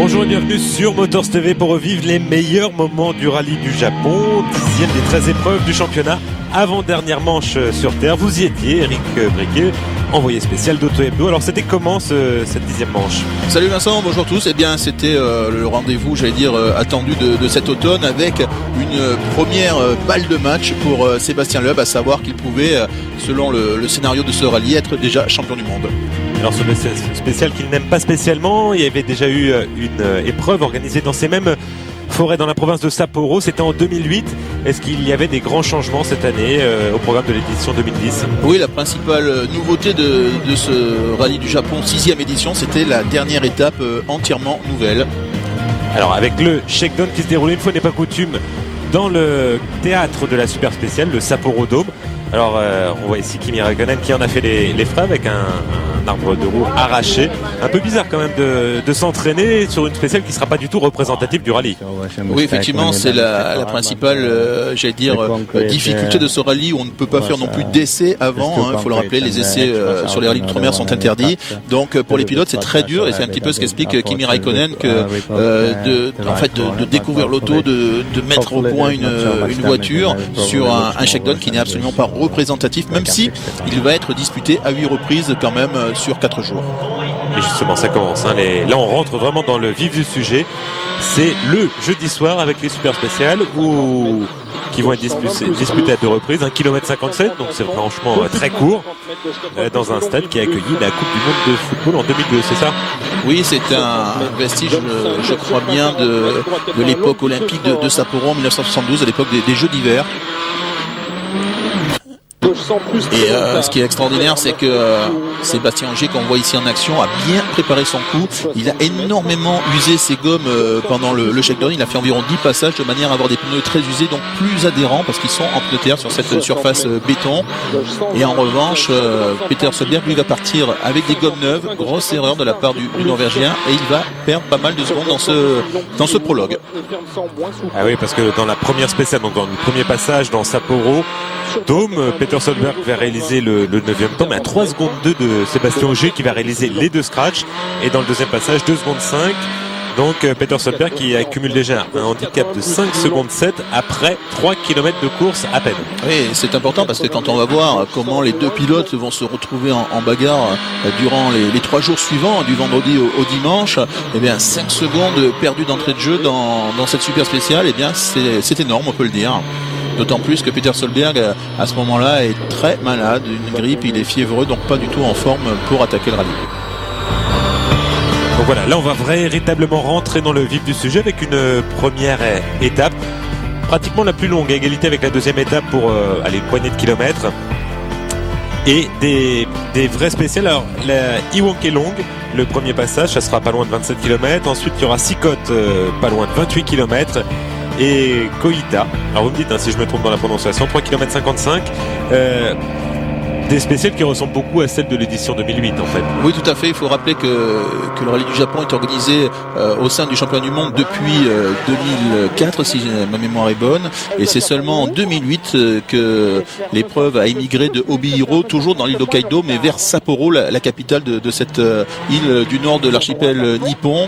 Bonjour et bienvenue sur Motors TV pour revivre les meilleurs moments du rallye du Japon, 10e des 13 épreuves du championnat, avant-dernière manche sur terre. Vous y étiez, Eric Briquet, envoyé spécial d'Auto Hebdo. Alors c'était comment cette 10e manche? Salut Vincent, bonjour tous. Eh bien c'était le rendez-vous, j'allais dire, attendu de cet automne, avec une première balle de match pour Sébastien Loeb, à savoir qu'il pouvait, selon le scénario de ce rallye, être déjà champion du monde. Alors ce spécial qu'il n'aime pas spécialement, il y avait déjà eu une épreuve organisée dans ces mêmes forêts dans la province de Sapporo, c'était en 2008. Est-ce qu'il y avait des grands changements cette année au programme de l'édition 2010? Oui, la principale nouveauté de ce rallye du Japon 6e édition, c'était la dernière étape entièrement nouvelle. Alors avec le shakedown qui se déroulait une fois n'est pas coutume dans le théâtre de la super spéciale, le Sapporo Dome. Alors on voit ici Kimi Räikkönen qui en a fait les frais avec un arbre de roue arraché. Un peu bizarre quand même de s'entraîner sur une spéciale qui ne sera pas du tout représentative du rallye. Oui, effectivement, c'est la principale j'allais dire difficulté de ce rallye, où on ne peut pas faire non plus d'essais avant. Il faut le rappeler, les essais sur les rallyes d'outre-mer sont interdits. Donc pour les pilotes c'est très dur, et c'est un petit peu ce qu'explique Kimi Räikkönen, que de découvrir l'auto, de mettre au point une voiture sur un shakedown qui n'est absolument pas représentatif, même si il va être disputé à 8 reprises quand même sur 4 jours. Et justement ça commence, là on rentre vraiment dans le vif du sujet. C'est le jeudi soir avec les super spéciales qui vont être disputées à 2 reprises, 1,57 km, donc c'est franchement très court, dans un stade qui a accueilli la Coupe du Monde de football en 2002, c'est ça? Oui, c'est un vestige, je crois bien, de l'époque olympique de Sapporo en 1972, à l'époque des Jeux d'hiver. Et ce qui est extraordinaire, c'est que Sébastien Ogier, qu'on voit ici en action, a bien préparé son coup. Il a énormément usé ses gommes pendant le shakedown. Il a fait environ 10 passages de manière à avoir des pneus très usés, donc plus adhérents, parce qu'ils sont en pneus terre sur cette surface béton. Et en revanche, Peter Solberg lui va partir avec des gommes neuves. Grosse erreur de la part du Norvégien, et il va perdre pas mal de secondes dans ce prologue. Ah oui, parce que dans la première spéciale, donc dans le premier passage dans Sapporo Dome, Peter Solberg va réaliser le 9e temps, mais à 3 secondes 2 de Sébastien Ogier qui va réaliser les 2 scratchs. Et dans le deuxième passage, 2 secondes 5. Donc Peter Solberg qui accumule déjà un handicap de 5 secondes 7 après 3 km de course à peine. Oui, c'est important, parce que quand on va voir comment les 2 pilotes vont se retrouver en bagarre durant les 3 jours suivants, du vendredi au dimanche, eh bien 5 secondes perdues d'entrée de jeu dans cette super spéciale, eh bien c'est énorme, on peut le dire. D'autant plus que Peter Solberg, à ce moment-là, est très malade, une grippe, il est fiévreux, donc pas du tout en forme pour attaquer le rallye. Donc voilà, là on va véritablement rentrer dans le vif du sujet avec une première étape, pratiquement la plus longue, à égalité avec la deuxième étape pour une poignée de kilomètres. Et des vrais spéciales. Alors la Iwonke Long, le premier passage, ça sera pas loin de 27 km. Ensuite il y aura Sikot, pas loin de 28 km. Et Koita, alors vous me dites si je me trompe dans la prononciation, 3 km 55, des spéciales qui ressemblent beaucoup à celles de l'édition 2008 en fait. Oui, tout à fait, il faut rappeler que le rallye du Japon est organisé au sein du championnat du monde depuis 2004, si ma mémoire est bonne, et c'est seulement en 2008 que l'épreuve a émigré de Obihiro, toujours dans l'île d'Hokkaido, mais vers Sapporo, la capitale de cette île du nord de l'archipel nippon.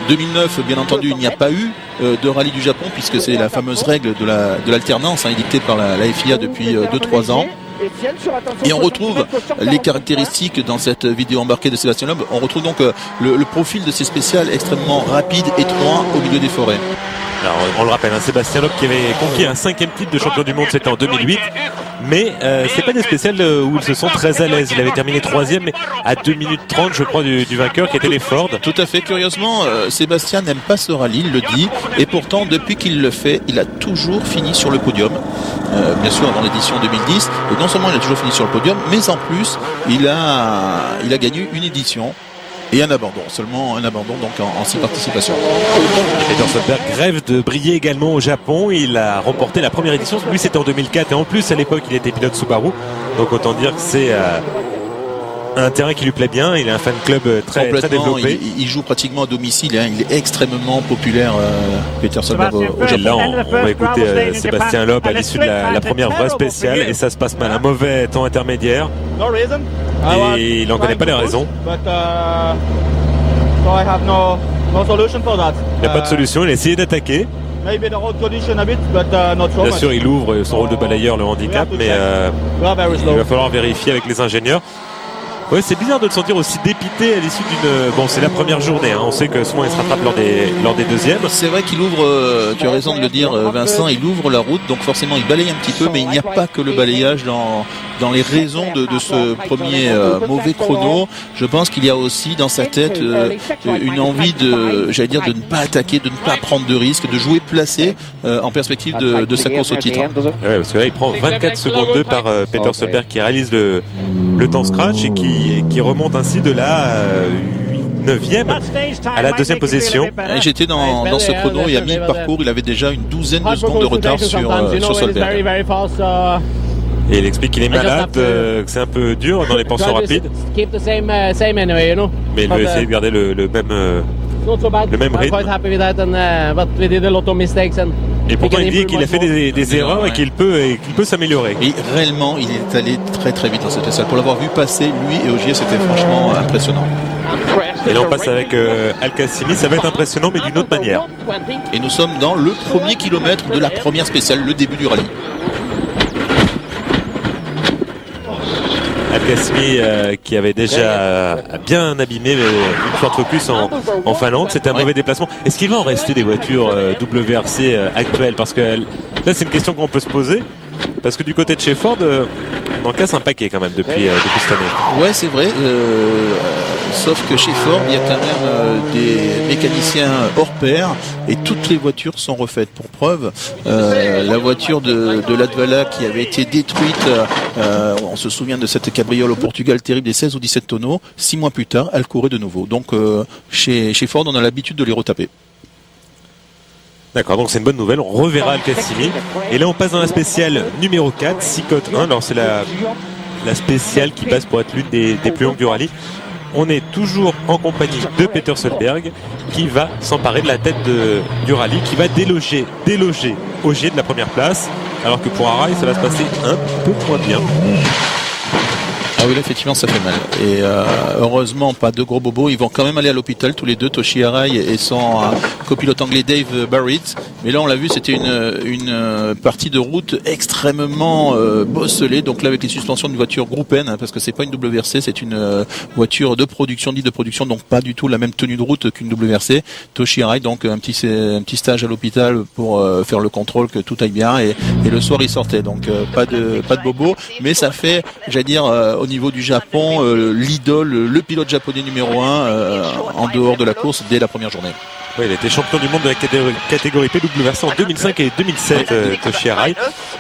2009, bien entendu, il n'y a pas eu de rallye du Japon, puisque c'est la fameuse règle de l'alternance édictée par la FIA depuis 2-3 ans. Et on retrouve les caractéristiques dans cette vidéo embarquée de Sébastien Loeb. On retrouve donc le profil de ces spéciales extrêmement rapide, étroit, au milieu des forêts. Alors on le rappelle, Sébastien Loeb qui avait conquis un 5e titre de champion du monde, c'était en 2008. Mais c'est pas des spéciales où ils se sont très à l'aise. Il avait terminé 3e, mais à 2 minutes 30 je crois du vainqueur, qui était les Ford. Tout à fait, curieusement, Sébastien n'aime pas ce rallye, il le dit, et pourtant depuis qu'il le fait, il a toujours fini sur le podium. Bien sûr avant l'édition 2010, et non seulement il a toujours fini sur le podium, mais en plus il a gagné une édition et un abandon, seulement un abandon, donc en 6 participations. Peter Solberg rêve de briller également au Japon. Il a remporté la première édition, lui c'était en 2004, et en plus à l'époque il était pilote Subaru, donc autant dire que c'est un terrain qui lui plaît bien. Il a un fan club très développé. Il joue pratiquement à domicile, il est extrêmement populaire, Peter Solberg au Japon. Là on va écouter Sébastien Loeb à l'issue de la première vraie spéciale, et ça se passe mal, un mauvais temps intermédiaire et il n'en connaît pas les raisons. No solution for that. Il n'a pas de solution, il a essayé d'attaquer. Maybe the road condition a bit, but not so Bien much. sûr, il ouvre son rôle de balayeur, le handicap, mais We are very il slow. va falloir vérifier avec les ingénieurs. Ouais, c'est bizarre de le sentir aussi dépité à l'issue d'une... Bon, c'est la première journée, hein. On sait que souvent il se rattrape lors des deuxièmes. C'est vrai qu'il ouvre, tu as raison de le dire Vincent, il ouvre la route, donc forcément il balaye un petit peu, mais il n'y a pas que le balayage dans les raisons de ce premier mauvais chrono. Je pense qu'il y a aussi dans sa tête une envie de ne pas attaquer, de ne pas prendre de risques, de jouer placé en perspective de sa course au titre. Ouais, parce que là il prend 24 secondes 2 par Peter Solberg qui réalise le temps scratch et qui remonte ainsi de la 9e à la deuxième position. Et j'étais dans ce chrono et à mi-parcours, il avait déjà une douzaine de secondes de retard sur Solberg. Et il explique qu'il est malade, que c'est un peu dur dans les pensions rapides, mais il veut essayer de garder le même rythme. Et pourtant il dit qu'il a fait des erreurs et qu'il peut s'améliorer. Et réellement, il est allé très très vite dans cette salle. Pour l'avoir vu passer, lui et Ogier, c'était franchement impressionnant. Et là on passe avec Al-Qassimi, ça va être impressionnant mais d'une autre manière. Et nous sommes dans le premier kilomètre de la première spéciale, le début du rallye. Al-Qassimi qui avait déjà bien abîmé une Ford Focus en Finlande, c'était un mauvais déplacement. Est-ce qu'il va en rester des voitures WRC actuelles? Parce que là c'est une question qu'on peut se poser, parce que du côté de chez Ford on en casse un paquet quand même depuis cette année. Ouais, c'est vrai, sauf que chez Ford il y a quand même des mécaniciens hors pair et toutes les voitures sont refaites. Pour preuve, la voiture de Latvala qui avait été détruite, on se souvient de cette cabriole au Portugal terrible des 16 ou 17 tonneaux, 6 mois plus tard elle courait de nouveau. Donc chez Ford on a l'habitude de les retaper. D'accord, donc c'est une bonne nouvelle, on reverra Al-Qassimi. Et là on passe dans la spéciale numéro 4, 6 côtes 1, alors c'est la spéciale qui passe pour être l'une des plus longues du rallye. On est toujours en compagnie de Peter Solberg qui va s'emparer de la tête du rallye, qui va déloger Ogier de la première place, alors que pour Arai ça va se passer un peu moins bien. Ah oui, là, effectivement, ça fait mal. Et heureusement, pas de gros bobos. Ils vont quand même aller à l'hôpital, tous les deux, Toshi Arai et son copilote anglais Dave Barrett. Mais là, on l'a vu, c'était une partie de route extrêmement bosselée. Donc là, avec les suspensions d'une voiture Group N, hein, parce que c'est pas une WRC, c'est une voiture de production, dite de production, donc pas du tout la même tenue de route qu'une WRC. Toshi Arai, donc un petit stage à l'hôpital pour faire le contrôle que tout aille bien. Et le soir, il sortait. Donc pas de bobos. Mais ça fait, j'allais dire, au niveau du Japon, l'idole, le pilote japonais numéro 1 en dehors de la course dès la première journée. Oui, il était champion du monde de la catégorie PWRC en 2005 et 2007, Toshi Arai.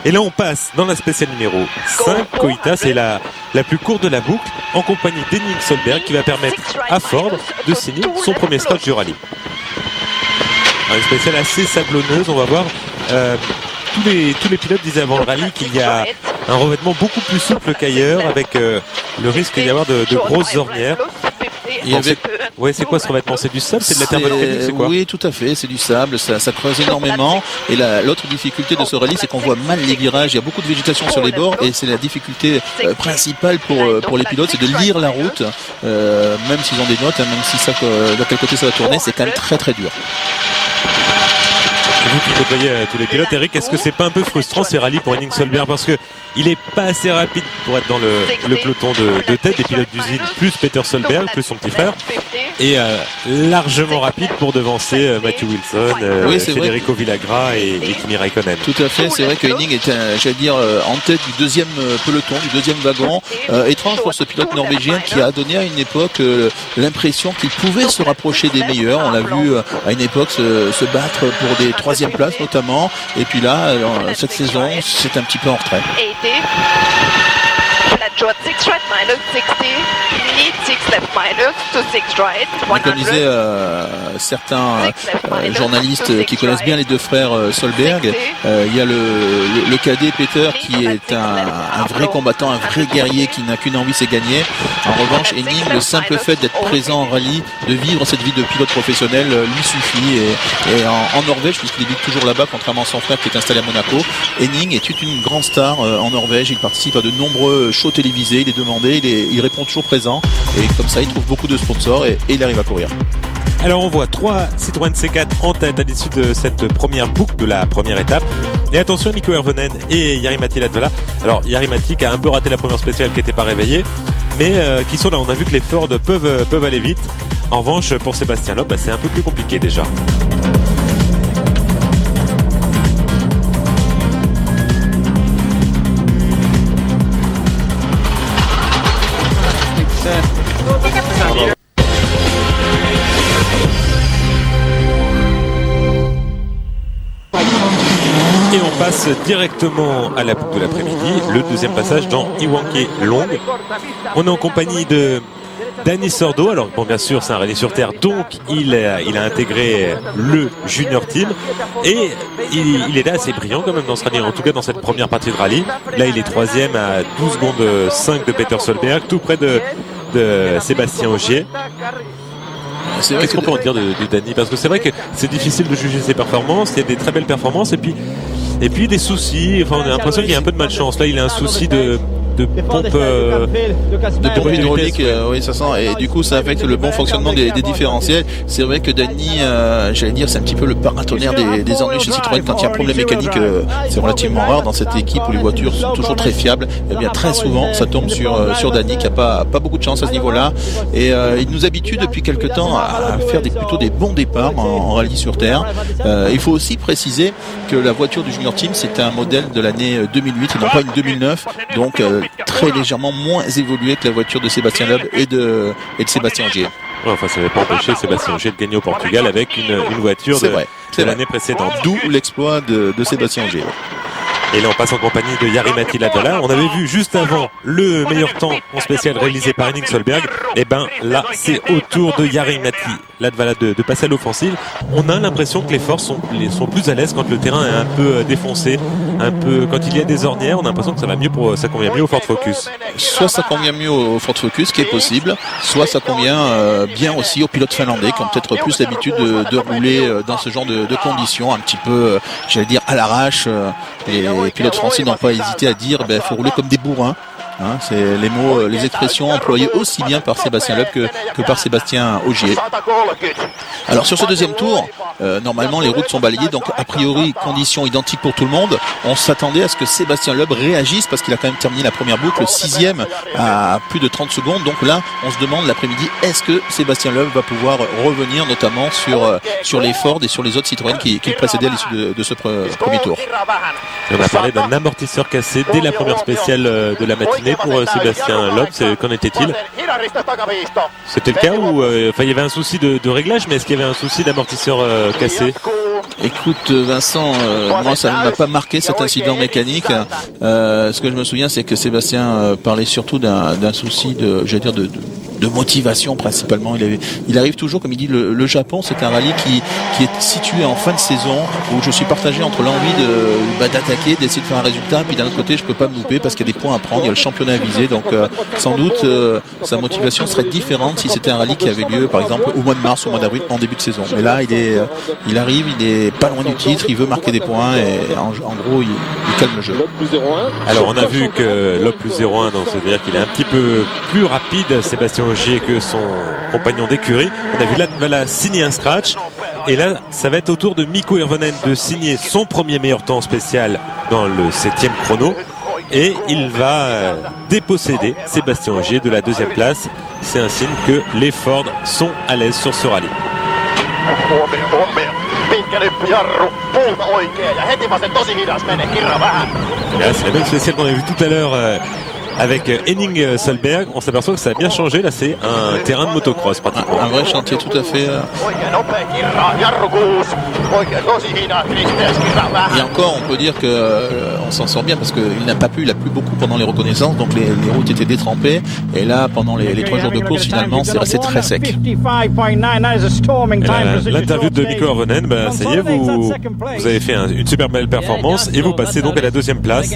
Et là, on passe dans la spéciale numéro 5, Koita, c'est la plus courte de la boucle, en compagnie d'Henning Solberg, qui va permettre à Ford de signer son premier scratch du rallye. Alors, une spéciale assez sablonneuse, on va voir. Tous les pilotes disaient avant le rallye qu'il y a un revêtement beaucoup plus souple qu'ailleurs, avec le risque d'y avoir de grosses ornières. C'est quoi ce revêtement? C'est du sable? C'est de la terre volcanique? C'est quoi? Oui, tout à fait, c'est du sable, ça creuse énormément. Et l'autre difficulté de ce rallye, c'est qu'on voit mal les virages. Il y a beaucoup de végétation sur les bords et c'est la difficulté principale pour les pilotes, c'est de lire la route, même s'ils ont des notes, hein, même si ça, de quel côté ça va tourner, c'est quand même très très dur. Vous qui côtoyez tous les pilotes, Eric, est-ce que c'est pas un peu frustrant ces rallyes pour Henning Solberg, parce que il est pas assez rapide pour être dans le peloton de tête des pilotes d'usine, plus Peter Solberg, plus son petit frère, et largement rapide pour devancer Matthew Wilson, Federico Villagra et Kimi Raikkonen. Tout à fait, c'est vrai que Henning est, en tête du deuxième peloton, du deuxième wagon. Étrange pour ce pilote norvégien qui a donné à une époque l'impression qu'il pouvait se rapprocher des meilleurs. On l'a vu à une époque se battre pour des troisième places notamment, et puis là cette saison c'est un petit peu en retrait. Comme disaient certains journalistes qui connaissent bien les deux frères Solberg, il y a le cadet Peter qui est un vrai combattant, un vrai guerrier qui n'a qu'une envie, c'est gagner. En revanche, Henning, le simple fait d'être présent en rallye, de vivre cette vie de pilote professionnel lui suffit. Et en Norvège, puisqu'il vit toujours là-bas, contrairement à son frère qui est installé à Monaco, Henning est une grande star en Norvège. Il participe à de nombreux shows télévisés, il est demandé, il répond toujours présent, et comme ça il trouve beaucoup de sponsors et il arrive à courir. Alors on voit 3 Citroën C4 en tête à l'issue de cette première boucle de la première étape. Et attention, Mikko Hirvonen et Jari-Matti Latvala. Alors Jari-Matti qui a un peu raté la première spéciale, qui n'était pas réveillée, mais qui sont là. On a vu que les Ford peuvent aller vite. En revanche, pour Sébastien Loeb, c'est un peu plus compliqué déjà. Et on passe directement à la boucle de l'après-midi, le deuxième passage dans Iwanke Long. On est en compagnie de Dani Sordo. Alors bon, bien sûr, c'est un rallye sur terre, donc il a intégré le junior team et il est là assez brillant quand même dans ce rallye, en tout cas dans cette première partie de rallye. Là, il est troisième à 12 secondes 5 de Peter Solberg, tout près de Sébastien Ogier. Qu'est-ce qu'on peut en dire de Dani? Parce que c'est vrai que c'est difficile de juger ses performances. Il y a des très belles performances et puis des soucis. Enfin, on a l'impression qu'il y a un peu de malchance. Là, il a un souci de pompe hydraulique, oui, ça sent, et du coup ça affecte le bon fonctionnement des différentiels. C'est vrai que Dani, j'allais dire, c'est un petit peu le paratonnerre des ennuis chez Citroën. Quand il y a un problème mécanique, c'est relativement rare dans cette équipe où les voitures sont toujours très fiables. Et bien très souvent ça tombe sur Dani, qui a pas beaucoup de chance à ce niveau-là, et il nous habitue depuis quelque temps à faire plutôt des bons départs en rallye sur terre. Il faut aussi préciser que la voiture du Junior Team, c'est un modèle de l'année 2008 et non pas une 2009, donc très légèrement moins évolué que la voiture de Sébastien Loeb et de Sébastien Ogier. Ouais, enfin, ça n'avait pas empêché Sébastien Ogier de gagner au Portugal avec une voiture de l'année précédente. D'où l'exploit de Sébastien Ogier. Et là, on passe en compagnie de Jari-Matti Latvala. On avait vu juste avant le meilleur temps en spécial réalisé par Henning Solberg. Et ben là, c'est au tour de Jari-Matti Latvala de passer à l'offensive. On a l'impression que les forces sont plus à l'aise quand le terrain est un peu défoncé, un peu quand il y a des ornières. On a l'impression que ça convient mieux au Ford Focus. Soit ça convient mieux au Ford Focus, qui est possible, soit ça convient bien aussi aux pilotes finlandais qui ont peut-être plus l'habitude de rouler dans ce genre de conditions, un petit peu, j'allais dire, à l'arrache. Les pilotes français n'ont pas hésité à dire faut rouler comme des bourrins. Hein, c'est les mots, les expressions employées aussi bien par Sébastien Loeb que par Sébastien Ogier. Alors sur ce deuxième tour, normalement les routes sont balayées, donc a priori conditions identiques pour tout le monde. On s'attendait à ce que Sébastien Loeb réagisse parce qu'il a quand même terminé la première boucle, 6e à plus de 30 secondes. Donc là, on se demande l'après-midi, est-ce que Sébastien Loeb va pouvoir revenir notamment sur les Ford et sur les autres Citroën qui le précédaient à l'issue de ce premier tour. On a parlé d'un amortisseur cassé dès la première spéciale de la matinée pour Sébastien Loeb. Qu'en était-il? C'était le cas où il y avait un souci de réglage, mais est-ce qu'il y avait un souci d'amortisseur cassé? Écoute Vincent, moi ça ne m'a pas marqué cet incident mécanique. Ce que je me souviens, c'est que Sébastien parlait surtout d'un souci de motivation principalement. Il arrive toujours, comme il dit, le Japon, c'est un rallye qui est situé en fin de saison, où je suis partagé entre l'envie d'attaquer, d'essayer de faire un résultat, puis d'un autre côté je peux pas me louper parce qu'il y a des points à prendre, il y a le championnat à viser, donc sans doute sa motivation serait différente si c'était un rallye qui avait lieu par exemple au mois de mars ou au mois d'avril en début de saison. Mais là il arrive, il est pas loin du titre, il veut marquer des points et en gros il calme le jeu. Alors on a vu que Loeb plus 0,1, donc c'est-à-dire qu'il est un petit peu plus rapide, Sébastien Ogier, que son compagnon d'écurie. On a vu Latvala signer un scratch, et là ça va être au tour de Mikko Hirvonen de signer son premier meilleur temps spécial dans le 7e chrono, et il va déposséder Sébastien Ogier de la 2e place. C'est un signe que les Ford sont à l'aise sur ce rallye. Là, c'est la même spéciale qu'on a vu tout à l'heure avec Henning Solberg. On s'aperçoit que ça a bien changé. Là, c'est un terrain de motocross pratiquement. Un vrai chantier, tout à fait. Et encore, on peut dire que on s'en sort bien parce qu'il n'a pas plu, il a plu beaucoup pendant les reconnaissances, donc les routes étaient détrempées. Et là, pendant les 3 jours de course, finalement, c'est resté très sec. L'interview de Mikko Hirvonen, ça y est, vous avez fait une super belle performance et vous passez donc à la 2e place.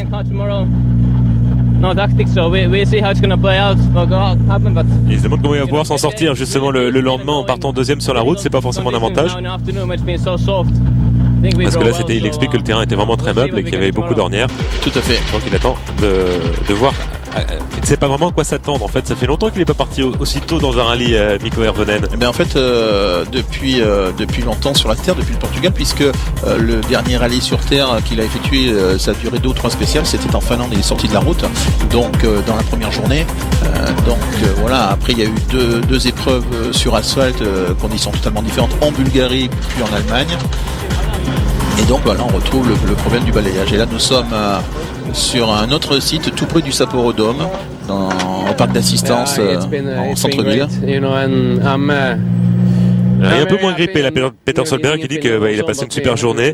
Ils se demandent comment il va pouvoir s'en sortir justement le lendemain en partant 2e sur la route. C'est pas forcément un avantage, parce que là il explique que le terrain était vraiment très meuble et qu'il y avait beaucoup d'ornières. Tout à fait. Donc il attend de voir ne sait pas vraiment à quoi s'attendre. En fait, ça fait longtemps qu'il n'est pas parti aussitôt dans un rallye, Mikko Hirvonen. En fait, depuis longtemps sur la terre, depuis le Portugal, puisque le dernier rallye sur terre qu'il a effectué, ça a duré 2 ou 3 spéciales, c'était en Finlande, il est sorti de la route, donc dans la première journée. Voilà, après il y a eu deux épreuves sur asphalte, conditions totalement différentes, en Bulgarie puis en Allemagne. Et donc voilà, on retrouve le problème du balayage. Et là nous sommes sur un autre site tout près du Sapporo Dome, au parc d'assistance en centre-ville. Il est un peu moins grippé là, Peter Solberg, qui dit qu'il a passé une super journée,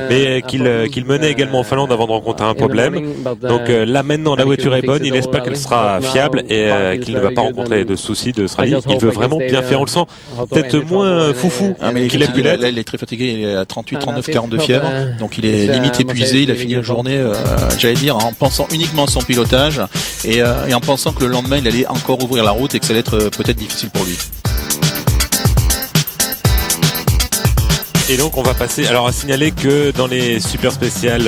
mais qu'il menait également en Finlande avant de rencontrer un problème. Donc là maintenant la voiture est bonne, il espère qu'elle sera fiable et qu'il ne va pas rencontrer de soucis de ce rallye. Il veut vraiment bien faire, on le sent peut-être moins foufou qu'il a pu l'être. Là il est très fatigué, il est à 38, 39, 42 fièvre, donc il est limite épuisé, il a fini la journée, j'allais dire, en pensant uniquement à son pilotage et en pensant que le lendemain il allait encore ouvrir la route et que ça allait être peut-être difficile pour lui. Et donc on va passer, alors à signaler que dans les super spéciales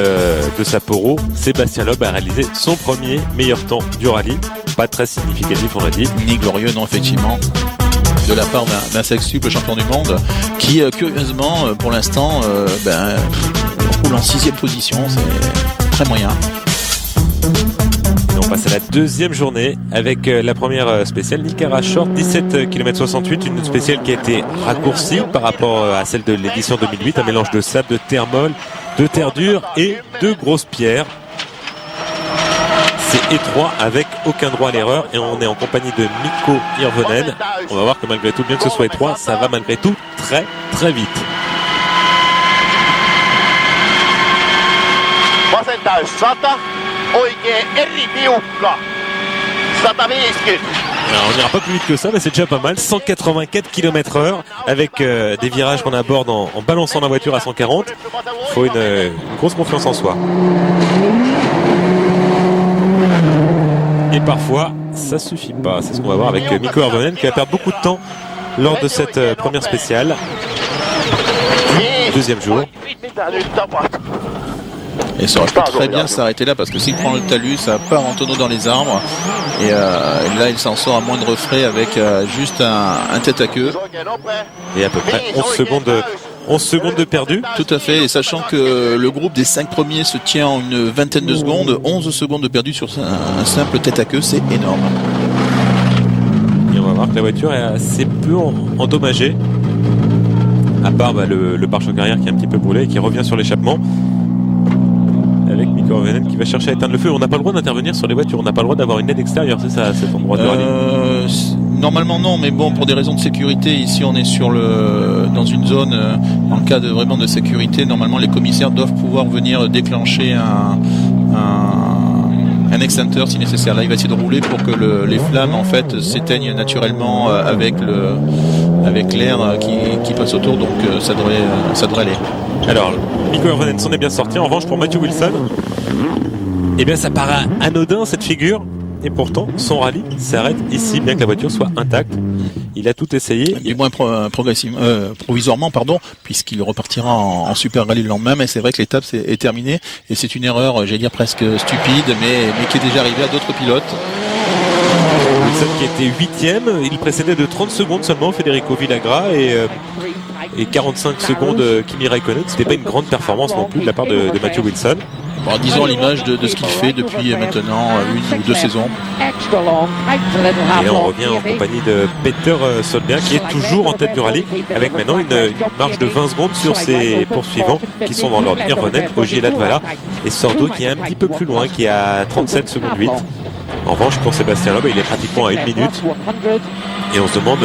de Sapporo, Sébastien Loeb a réalisé son premier meilleur temps du rallye. Pas très significatif, on l'a dit. Ni glorieux, non, effectivement. De la part d'un sextuple champion du monde qui, curieusement, pour l'instant, roule en 6e position. C'est très moyen. Et on passe à la deuxième journée avec la première spéciale Nicara Short, 17 km 68, une spéciale qui a été raccourcie par rapport à celle de l'édition 2008, un mélange de sable, de terre molle, de terre dure et de grosses pierres. C'est étroit avec aucun droit à l'erreur et on est en compagnie de Mikko Hirvonen. On va voir que malgré tout, bien que ce soit étroit, ça va malgré tout très très vite. Alors, on n'ira pas plus vite que ça, mais c'est déjà pas mal. 184 km/h avec des virages qu'on aborde en balançant la voiture à 140. Il faut une grosse confiance en soi. Et parfois, ça suffit pas. C'est ce qu'on va voir avec Mikko Hirvonen qui va perdre beaucoup de temps lors de cette première spéciale. Deuxième jour. Et ça aurait pu très bien s'arrêter là parce que s'il prend le talus, ça part en tonneau dans les arbres. Et là, il s'en sort à moindre frais avec juste un tête à queue. Et à peu près 11 secondes de perdu. Tout à fait. Et sachant que le groupe des 5 premiers se tient en une vingtaine de secondes, 11 secondes de perdu sur un simple tête à queue, c'est énorme. Et on va voir que la voiture est assez peu endommagée. À part le pare-choc arrière qui est un petit peu brûlé et qui revient sur l'échappement. Avec Mikko Hirvonen qui va chercher à éteindre le feu. On n'a pas le droit d'intervenir sur les voitures, on n'a pas le droit d'avoir une aide extérieure, c'est ça, cet endroit de rallye. Normalement non, mais bon, pour des raisons de sécurité, ici on est dans une zone, en cas vraiment de sécurité, normalement les commissaires doivent pouvoir venir déclencher un extincteur si nécessaire. Là il va essayer de rouler pour que les flammes en fait s'éteignent naturellement avec l'air qui passe autour, donc ça devrait aller. Alors, Mikko Hirvonen s'en est bien sorti. En revanche, pour Matthew Wilson, eh bien, ça paraît anodin cette figure. Et pourtant, son rallye s'arrête ici, bien que la voiture soit intacte. Il a tout essayé. Du moins provisoirement, puisqu'il repartira en super rallye le lendemain. Mais c'est vrai que l'étape est terminée. Et c'est une erreur, j'allais dire presque stupide, mais qui est déjà arrivée à d'autres pilotes. Wilson qui était 8e, il précédait de 30 secondes seulement Federico Villagra et 45 secondes Kimi Räikkönen. C'était pas une grande performance non plus de la part de Matthew Wilson. Bon, disons à l'image de ce qu'il fait depuis maintenant 1 ou 2 saisons. Et là on revient en compagnie de Peter Solberg qui est toujours en tête du rallye avec maintenant une marge de 20 secondes sur ses poursuivants qui sont dans l'ordre Hirvonen, Ogier, Latvala et Sordo qui est un petit peu plus loin, qui est à 37 secondes 8. En revanche, pour Sébastien Loeb, il est pratiquement à 1 minute. Et on se demande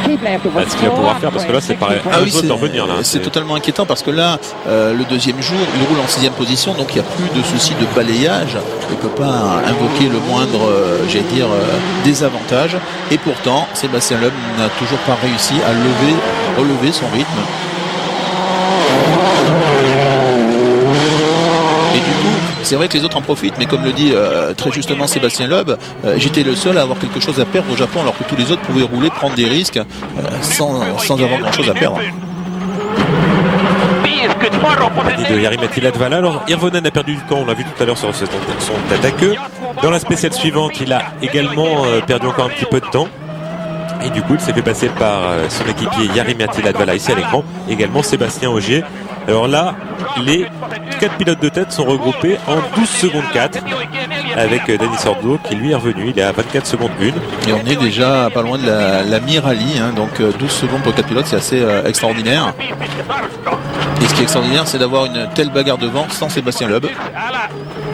ce qu'il va pouvoir faire, parce que là, c'est pareil. De revenir, là. C'est totalement inquiétant, parce que là, le deuxième jour, il roule en 6e position, donc il n'y a plus de souci de balayage. Il ne peut pas invoquer le moindre, désavantage. Et pourtant, Sébastien Loeb n'a toujours pas réussi à relever son rythme. Et du coup, c'est vrai que les autres en profitent, mais comme le dit très justement Sébastien Loeb, j'étais le seul à avoir quelque chose à perdre au Japon, alors que tous les autres pouvaient rouler, prendre des risques sans avoir grand chose à perdre. de Jari-Matti Latvala. Alors Hirvonen a perdu du temps, on l'a vu tout à l'heure sur son attaqueux. Dans la spéciale suivante, il a également perdu encore un petit peu de temps. Et du coup, il s'est fait passer par son équipier Jari-Matti Latvala ici à l'écran, également Sébastien Ogier. Alors là, les 4 pilotes de tête sont regroupés en 12 secondes 4 avec Dani Sordo qui lui est revenu, il est à 24 secondes 1. Et on est déjà pas loin de la mi-rallye, hein, donc 12 secondes pour 4 pilotes, c'est assez extraordinaire. Et ce qui est extraordinaire, c'est d'avoir une telle bagarre devant sans Sébastien Loeb.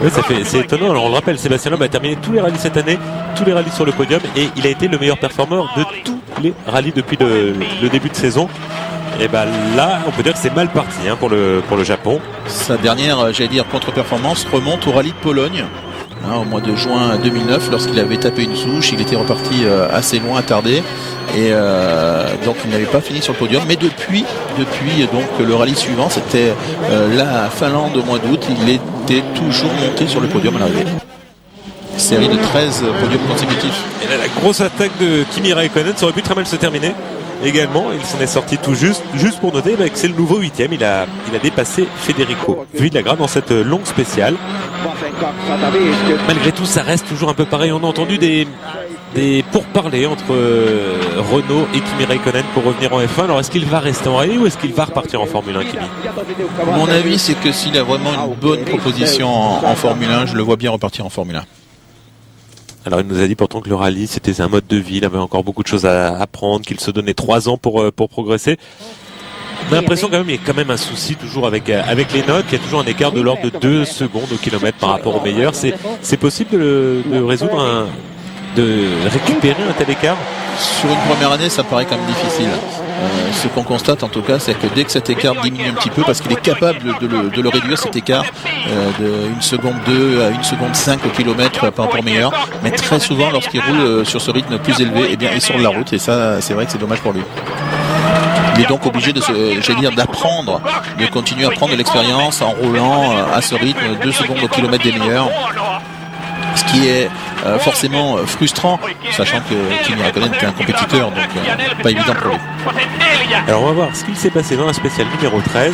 Oui, c'est étonnant. Alors on le rappelle, Sébastien Loeb a terminé tous les rallyes cette année, tous les rallyes sur le podium, et il a été le meilleur performeur de tous les rallyes depuis le début de saison. Et ben là, on peut dire que c'est mal parti pour le Japon. Sa dernière, j'allais dire, contre-performance remonte au rallye de Pologne, au mois de juin 2009, lorsqu'il avait tapé une souche. Il était reparti assez loin, attardé, et donc il n'avait pas fini sur le podium. Mais depuis donc le rallye suivant, c'était la Finlande au mois d'août, il était toujours monté sur le podium à l'arrivée. Série de 13 podiums consécutifs. Et là, la grosse attaque de Kimi Räikkönen, ça aurait pu très mal se terminer. Également, il s'en est sorti tout juste pour noter que c'est le nouveau 8e. Il a dépassé Federico Villagra dans cette longue spéciale. Malgré tout, ça reste toujours un peu pareil. On a entendu des pourparlers entre Renault et Kimi Räikkönen pour revenir en F1. Alors, est-ce qu'il va rester en rallye ou est-ce qu'il va repartir en Formule 1, Kimi ? Mon avis, c'est que s'il a vraiment une bonne proposition en Formule 1, je le vois bien repartir en Formule 1. Alors il nous a dit pourtant que le rallye c'était un mode de vie, il avait encore beaucoup de choses à apprendre, qu'il se donnait 3 ans pour progresser. On a l'impression quand même qu'il y a quand même un souci toujours avec les notes, qu'il y a toujours un écart de l'ordre de 2 secondes au kilomètre par rapport au meilleur. C'est possible de résoudre de récupérer un tel écart ? Sur une première année, ça paraît quand même difficile. Ce qu'on constate en tout cas, c'est que dès que cet écart diminue un petit peu, parce qu'il est capable de le réduire, cet écart de 1 seconde 2 à 1 seconde 5 au kilomètre par rapport au meilleur, mais très souvent lorsqu'il roule sur ce rythme plus élevé, eh bien il sort de la route, et ça c'est vrai que c'est dommage pour lui. Il est donc obligé d'apprendre, de continuer à prendre de l'expérience en roulant à ce rythme 2 secondes au kilomètre des meilleurs. Ce qui est forcément frustrant, sachant que Kimi Räikkönen était un compétiteur, donc pas évident pour lui. Alors on va voir ce qu'il s'est passé dans la spéciale numéro 13.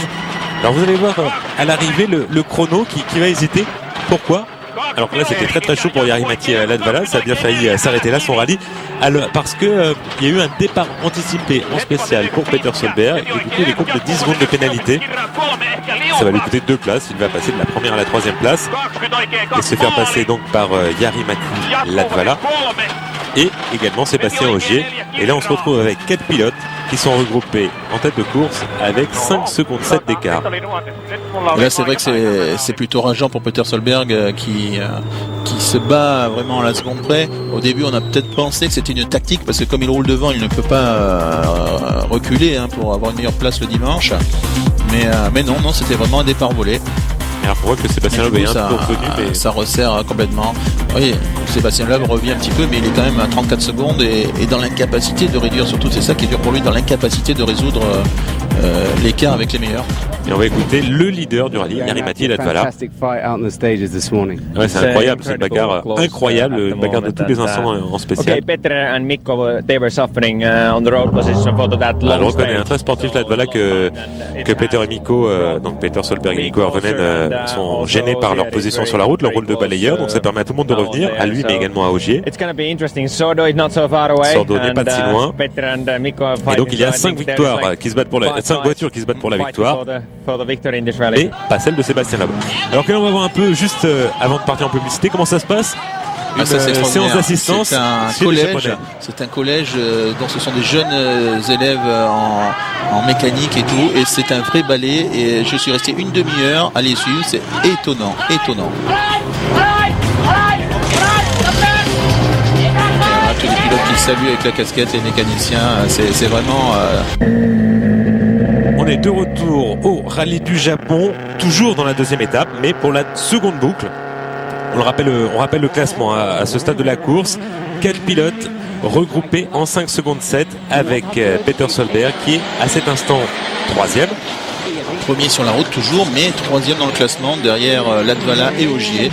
Alors vous allez voir à l'arrivée le chrono qui va hésiter. Pourquoi ? Alors que là c'était très très chaud pour Jari-Matti Latvala, ça a bien failli s'arrêter là son rallye. Alors, parce que il y a eu un départ anticipé en spécial pour Peter Solberg, et du coup il est compte de 10 secondes de pénalité. Ça va lui coûter 2 places, il va passer de la première à la 3e place et se faire passer donc par Jari-Matti Latvala et également Sébastien Ogier. Et là on se retrouve avec 4 pilotes qui sont regroupés en tête de course avec 5 secondes 7 d'écart. Et là c'est vrai que c'est plutôt rageant pour Peter Solberg qui se bat vraiment à la seconde près. Au début on a peut-être pensé que c'était une tactique, parce que comme il roule devant, il ne peut pas reculer pour avoir une meilleure place le dimanche. Mais non, c'était vraiment un départ volé. Alors on voit que Sébastien Loeb est un peu revenu, mais ça resserre complètement. Oui, Sébastien Loeb revient un petit peu, mais il est quand même à 34 secondes et dans l'incapacité de réduire, surtout c'est ça qui est dur pour lui, dans l'incapacité de résoudre l'écart avec les meilleurs. Et on va écouter le leader du rallye, Jari-Matti Latvala. Ouais, c'est incroyable, cette bagarre incroyable, une bagarre de tous les instants en spécial. Peter and Mikko, they were suffering on the road position for that long. On reconnaît un très sportif Latvala que Peter et Mikko, donc Peter Solberg et Mikko Hirvonen sont gênés par leur position sur la route, leur rôle de balayeur, donc ça permet à tout le monde de revenir, à lui mais également à Ogier. Sordo n'est pas de si loin. Et donc il y a 5 victoires qui se battent pour 5 voitures qui se battent pour la victoire. Et pas celle de Sébastien Loeb. Alors que là on va voir un peu juste avant de partir en publicité comment ça se passe. Une séance d'assistance. C'est un collège dont ce sont des jeunes élèves en mécanique et tout, et c'est un vrai ballet, et je suis resté une demi-heure à les suivre, c'est étonnant. Tous les pilotes qui saluent avec la casquette, les mécaniciens, c'est vraiment... On est de retour au rallye du Japon, toujours dans la 2e étape, mais pour la seconde boucle. On rappelle le classement à ce stade de la course. 4 pilotes regroupés en 5 secondes 7 avec Peter Solberg qui est à cet instant 3e. Premier sur la route toujours, mais 3e dans le classement derrière Latvala et Ogier.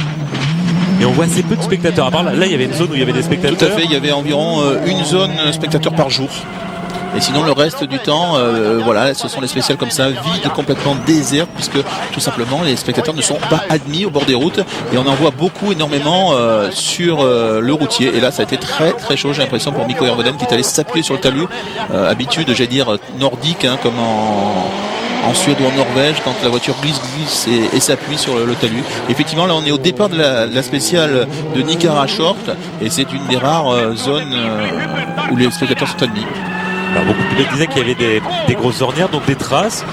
Et on voit assez peu de spectateurs. À part là, il y avait une zone où il y avait des spectateurs. Tout à fait, il y avait environ une zone spectateurs par jour. Et sinon le reste du temps, voilà, ce sont les spéciales comme ça, vides, complètement désertes, puisque tout simplement les spectateurs ne sont pas admis au bord des routes. Et on en voit beaucoup, énormément sur le routier. Et là, ça a été très très chaud. J'ai l'impression pour Mikko Hirvonen qui est allé s'appuyer sur le talus. Habitude, j'allais dire nordique, hein, comme en Suède ou en Norvège, quand la voiture glisse et s'appuie sur le talus. Effectivement, là on est au départ de la spéciale de Nicara Short, et c'est une des rares zones où les spectateurs sont admis. Alors, beaucoup de pilotes disaient qu'il y avait des grosses ornières, donc des traces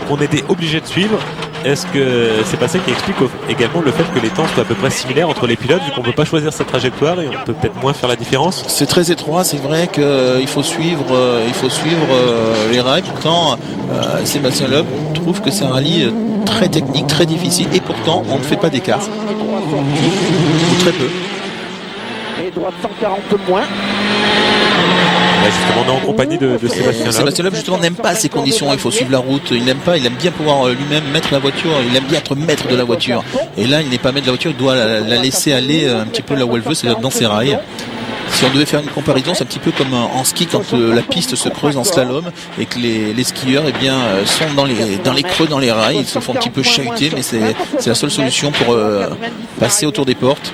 qu'on était obligé de suivre. Est-ce que c'est pas ça qui explique également le fait que les temps soient à peu près similaires entre les pilotes, vu qu'on ne peut pas choisir sa trajectoire et on peut peut-être moins faire la différence? C'est très étroit, c'est vrai qu'il faut suivre les rails. Pourtant, Sébastien Loeb trouve que c'est un rallye très technique, très difficile, et pourtant on ne fait pas d'écart. Ou très peu. Et droite 140 moins. Là, justement, on est en compagnie de Sébastien Loeb. Sébastien Loeb justement n'aime pas ces conditions, il faut suivre la route, il n'aime pas, il aime bien pouvoir lui-même mettre la voiture, il aime bien être maître de la voiture. Et là il n'est pas maître de la voiture, il doit la laisser aller un petit peu là où elle veut, c'est-à-dire dans ses rails. Si on devait faire une comparaison, c'est un petit peu comme en ski quand la piste se creuse en slalom et que les skieurs sont dans les creux, dans les rails, ils se font un petit peu chahuter, mais c'est la seule solution pour passer autour des portes.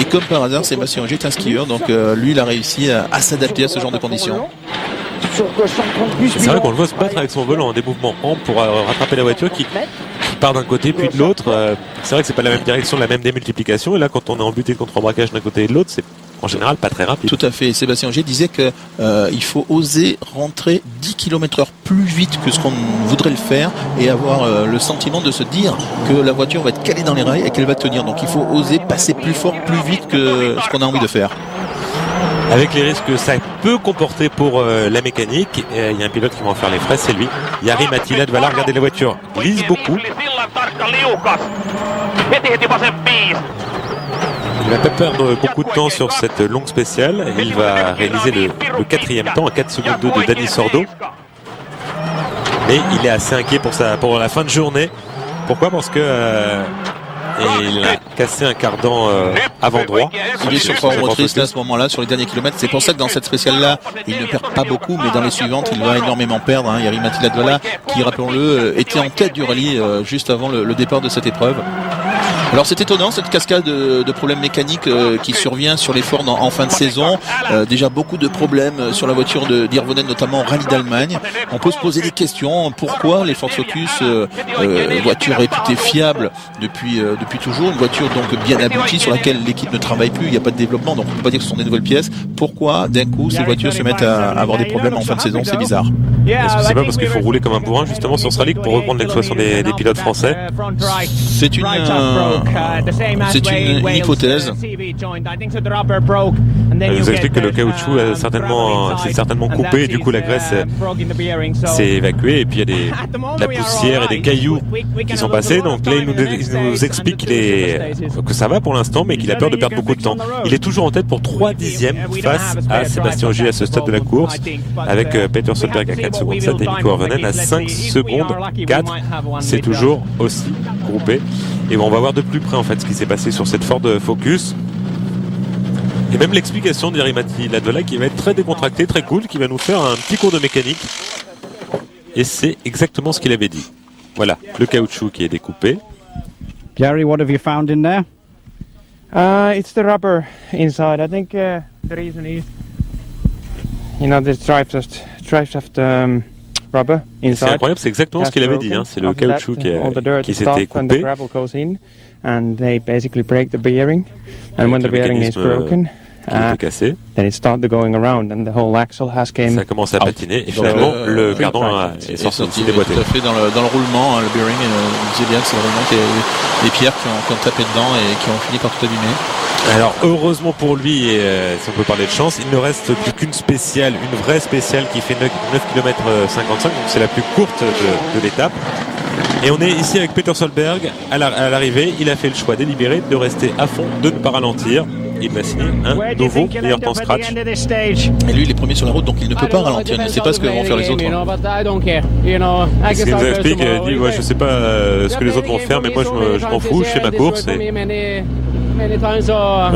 Et comme par hasard, Sébastien Ogier est un skieur, donc lui il a réussi à s'adapter à ce genre de conditions. C'est vrai qu'on le voit se battre avec son volant, des mouvements amples pour rattraper la voiture qui part d'un côté puis de l'autre. C'est vrai que c'est pas la même direction, la même démultiplication, et là quand on est embuté contre un braquage d'un côté et de l'autre, c'est en général pas très rapide. Tout à fait. Sébastien Ogier disait que il faut oser rentrer 10 km/h plus vite que ce qu'on voudrait le faire et avoir le sentiment de se dire que la voiture va être calée dans les rails et qu'elle va tenir. Donc il faut oser passer plus fort, plus vite que ce qu'on a envie de faire. Avec les risques que ça peut comporter pour la mécanique, il y a un pilote qui va en faire les frais, c'est lui. Jari Mattila de Valar, regardez la voiture, glisse beaucoup. Il va pas perdre beaucoup de temps sur cette longue spéciale. Il va réaliser le 4e temps à 4 secondes 2 de Dani Sordo. Mais il est assez inquiet pour la fin de journée. Pourquoi? Parce que il a cassé un cardan avant droit. Il est sur fort motrice à ce moment-là, sur les derniers kilomètres. C'est pour ça que dans cette spéciale-là, il ne perd pas beaucoup, mais dans les suivantes, il va énormément perdre. Hein. Jari Mattila de Valar, qui, rappelons-le, était en tête du rallye juste avant le départ de cette épreuve. Alors c'est étonnant cette cascade de problèmes mécaniques qui survient sur les Ford en fin de saison. Déjà beaucoup de problèmes sur la voiture d'Hirvonen, notamment en rallye d'Allemagne. On peut se poser des questions. Pourquoi les Ford Focus, voiture réputée fiable depuis toujours, une voiture donc bien aboutie sur laquelle l'équipe ne travaille plus, il n'y a pas de développement, donc on ne peut pas dire que ce sont des nouvelles pièces. Pourquoi d'un coup ces voitures se mettent à avoir des problèmes en fin de saison? C'est bizarre. Est-ce que c'est pas parce qu'il faut rouler comme un bourrin justement sur ce rallye, pour reprendre l'expression des pilotes français? C'est une hypothèse. Je vous explique que le caoutchouc s'est certainement coupé et du coup la graisse s'est évacuée, et puis il y a de la poussière et des cailloux qui sont passés. Donc là il nous explique que ça va pour l'instant, mais qu'il a peur de perdre beaucoup de temps. Il est toujours en tête pour 3 dixièmes face à Sébastien Ogier à ce stade de la course, avec Peter Solberg à 4 secondes 7 et Mikko Hirvonen à 5 secondes 4. C'est toujours aussi groupé. Et on va voir de plus près en fait ce qui s'est passé sur cette Ford Focus. Et même l'explication de Jari Mattila de Valar qui va être très décontracté, très cool, qui va nous faire un petit cours de mécanique. Et c'est exactement ce qu'il avait dit. Voilà, le caoutchouc qui est découpé. Jari, what have you found in there? It's the rubber inside. I think the reason is, the drive shaft rubber inside. C'est incroyable, c'est exactement ce qu'il avait dit. Hein. C'est le caoutchouc qui s'était coupé. And they basically break the bearing. And when the bearing is broken, cassé. Then it started going around and the whole axle has came. Ça commence à patiner et finalement le cardan est sorti déboîté. Tout à fait dans le roulement, le bearing, il disait bien que c'est le roulement les pierres qui ont tapé dedans et qui ont fini par tout abîmer. Alors heureusement pour lui, si on peut parler de chance, il ne reste plus qu'une spéciale, une vraie spéciale qui fait 9 km 55, donc c'est la plus courte de l'étape. Et on est ici avec Peter Solberg à l'arrivée. Il a fait le choix délibéré de rester à fond, de ne pas ralentir. Il va signer un nouveau meilleur temps scratch. Et lui il est premier sur la route, donc il ne peut pas ralentir. Il ne sait pas ce que vont faire les autres. C'est ce qu'il nous explique. Il dit je ne sais pas ce que les autres vont faire, mais moi je m'en fous, je fais ma course.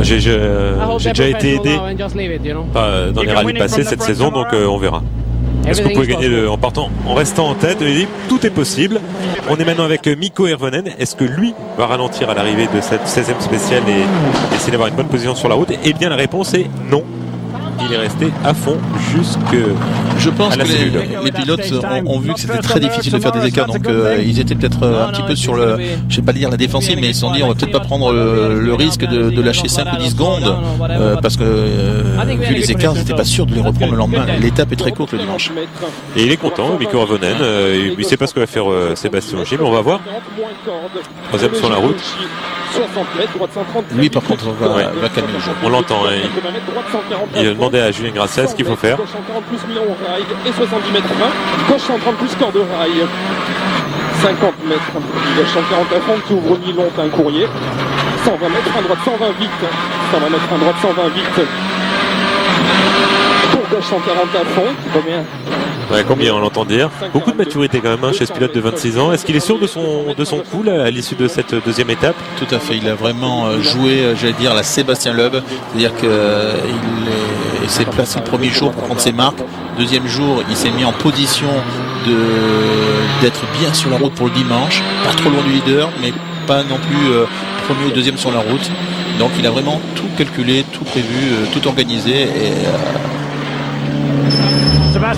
J'ai déjà été aidé dans les rallyes passés cette saison, donc on verra. Est-ce que vous pouvez gagner en partant, en restant en tête? Tout est possible. On est maintenant avec Mikko Hirvonen. Est-ce que lui va ralentir à l'arrivée de cette 16e spéciale et essayer d'avoir une bonne position sur la route? Eh bien, la réponse est non. Il est resté à fond jusque. Je pense à la que cellule. les pilotes ont vu que c'était très difficile de faire des écarts, donc ils étaient peut-être un petit peu sur le, je vais pas dire la défensive, mais ils se sont dit on va peut-être pas prendre le risque de lâcher 5 ou 10 secondes parce que vu les écarts, ils n'étaient pas sûrs de les reprendre le lendemain. L'étape est très courte le dimanche. Et il est content, Mikko Hirvonen. Il sait pas ce que va faire Sébastien Ogier, mais on va voir. Troisième sur la route. Lui par contre va calmer le jeu. On l'entend. Il a demandé à Julien Grasset ce qu'il faut faire. Gauche 140 plus Milan rail et 70 mètres 20. Gauche 130 plus corde rail. 50 mètres. Gauche 140 à fond, tu ouvres Milan, t'as un courrier. 120 mètres, à droite 120 vite. 120 mètres, à droite 120 vite. Pour gauche 140 à fond, combien? Ouais, combien on l'entend dire. Beaucoup de maturité quand même chez ce pilote de 26 ans. Est-ce qu'il est sûr de son coup là, à l'issue de cette deuxième étape? Tout à fait, il a vraiment joué, j'allais dire, la Sébastien Loeb. C'est-à-dire qu'il s'est placé le premier jour pour prendre ses marques. Deuxième jour, il s'est mis en position d'être bien sur la route pour le dimanche. Pas trop loin du leader, mais pas non plus premier ou deuxième sur la route. Donc il a vraiment tout calculé, tout prévu, tout organisé et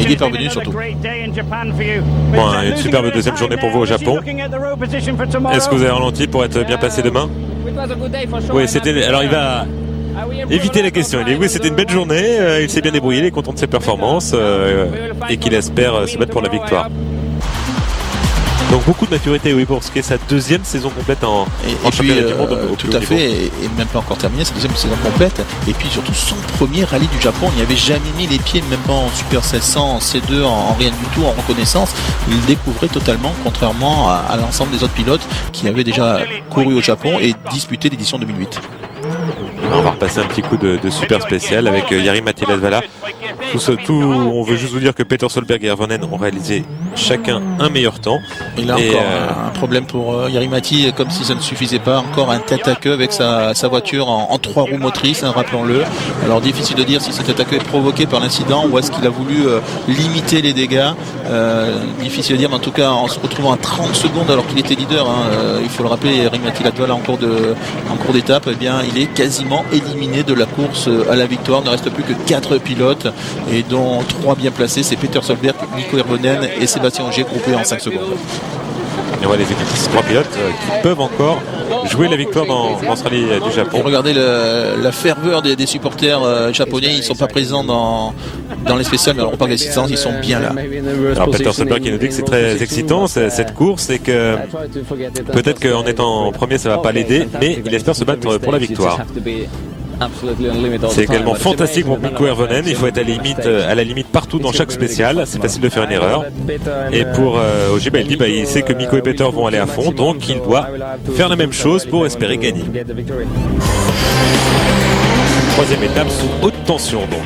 il est parvenu surtout. Bon, une superbe deuxième journée pour vous au Japon. Est-ce que vous avez ralenti pour être bien placé demain? Oui, c'était. Alors il va éviter la question. Il dit oui, c'était une belle journée. Il s'est bien débrouillé, il est content de ses performances et qu'il espère se battre pour la victoire. Donc beaucoup de maturité, oui, pour ce qui est sa deuxième saison complète en championnat du monde. Tout à fait, et même pas encore terminé, sa deuxième saison complète. Et puis surtout son premier rallye du Japon, il n'y avait jamais mis les pieds, même pas en Super 700, en C2, en rien du tout, en reconnaissance. Il découvrait totalement, contrairement à l'ensemble des autres pilotes qui avaient déjà couru au Japon et disputé l'édition 2008. On va repasser un petit coup de super spécial avec Jari Matti-Latvala. On veut juste vous dire que Peter Solberg et Hirvonen ont réalisé chacun un meilleur temps. Et là encore un problème pour Jari Matti, comme si ça ne suffisait pas, encore un tête à queue avec sa voiture en 3 roues motrices, rappelons-le. Alors difficile de dire si cet tête à queue est provoqué par l'incident ou est-ce qu'il a voulu limiter les dégâts. Difficile de dire, mais en tout cas en se retrouvant à 30 secondes alors qu'il était leader, il faut le rappeler, Jari Matti-Latvala en cours d'étape, eh bien il est quasiment éliminé de la course à la victoire. Il ne reste plus que 4 pilotes et dont 3 bien placés, c'est Peter Solberg, Mikko Hirvonen et Sébastien Ogier groupés en 5 secondes. Et voilà les 3 pilotes qui peuvent encore jouer la victoire dans ce rallye du Japon. Et regardez la ferveur des supporters japonais, ils ne sont pas présents dans les spéciales, mais alors on parle d'assistance, ils sont bien là. Alors Peter Solberg qui nous dit que c'est très excitant cette course et que peut-être qu'en étant premier ça va pas l'aider, mais il espère se battre pour la victoire. C'est également fantastique pour Mikko Hirvonen. Il faut être à la limite partout dans chaque spécial. C'est facile de faire une erreur. Et pour Ogier, il dit il sait que Mikko et Peter vont aller à fond, donc il doit faire la même chose pour espérer gagner. Troisième étape sous haute tension donc.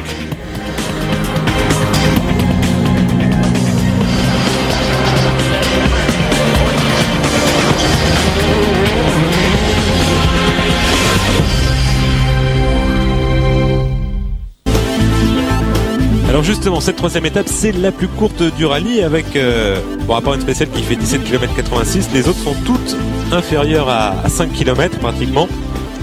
Alors justement, cette troisième étape, c'est la plus courte du rallye avec, à part une spéciale qui fait 17 km 86, les autres sont toutes inférieures à 5 km pratiquement.